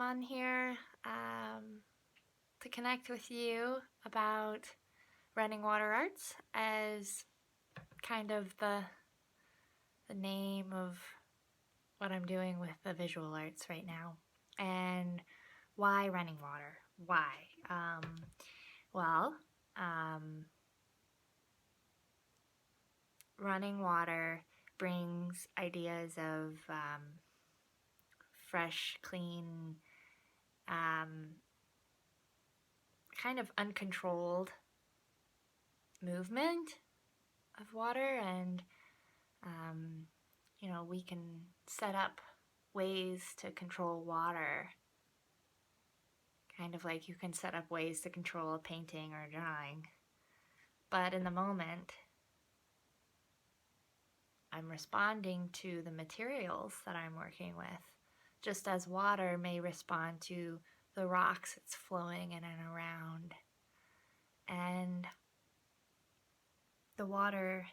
on here to connect with you about running water arts as kind of the name of what I'm doing with the visual arts right now. And why running water? Why? Running water brings ideas of fresh, clean, kind of uncontrolled movement of water, and we can set up ways to control water, kind of like you can set up ways to control a painting or a drawing. But in the moment, I'm responding to the materials that I'm working with, just as water may respond to the rocks it's flowing in and around. And the water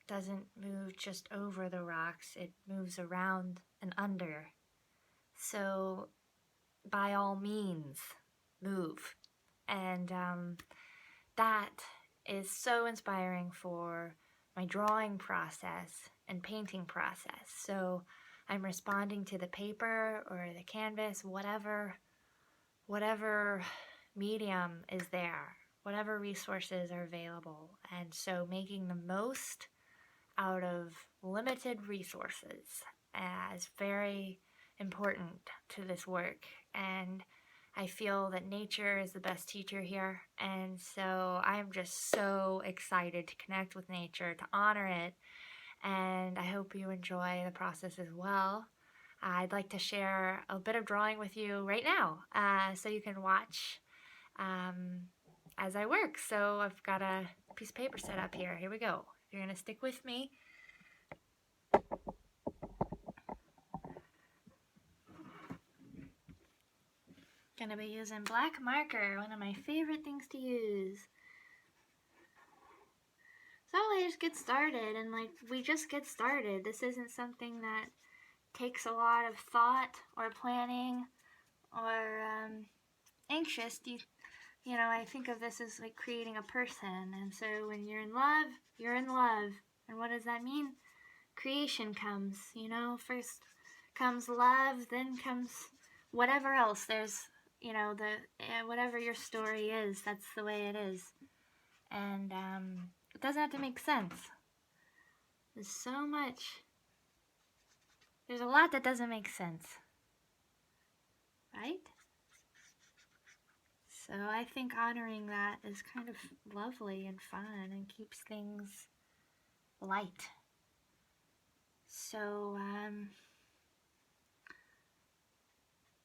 doesn't move just over the rocks, it moves around and under. So by all means, move. And that is so inspiring for my drawing process and painting process. So I'm responding to the paper or the canvas, whatever medium is there, whatever resources are available. And so making the most out of limited resources is very important to this work. And I feel that nature is the best teacher here. And so I'm just so excited to connect with nature, to honor it. And I hope you enjoy the process as well. I'd like to share a bit of drawing with you right now, so you can watch as I work. So I've got a piece of paper set up here. Here we go. If you're gonna stick with me. Gonna be using black marker, one of my favorite things to use. So I just get started, and we just get started. This isn't something that takes a lot of thought or planning or anxious. I think of this as like creating a person. And so when you're in love, you're in love. And what does that mean? Creation comes, first comes love, then comes whatever else. There's, whatever your story is, that's the way it is. And it doesn't have to make sense. There's a lot that doesn't make sense, right? So I think honoring that is kind of lovely and fun and keeps things light. So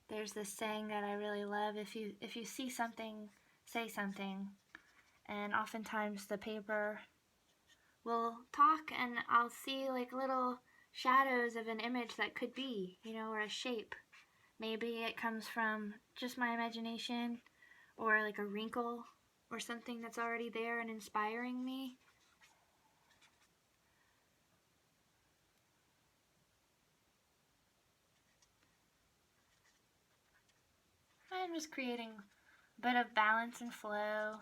there's this saying that I really love: if you see something, say something. And oftentimes the paper will talk, and I'll see like little shadows of an image that could be, or a shape. Maybe it comes from just my imagination, or like a wrinkle or something that's already there and inspiring me. I'm just creating a bit of balance and flow.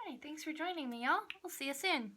Alright, thanks for joining me, y'all. We'll see you soon.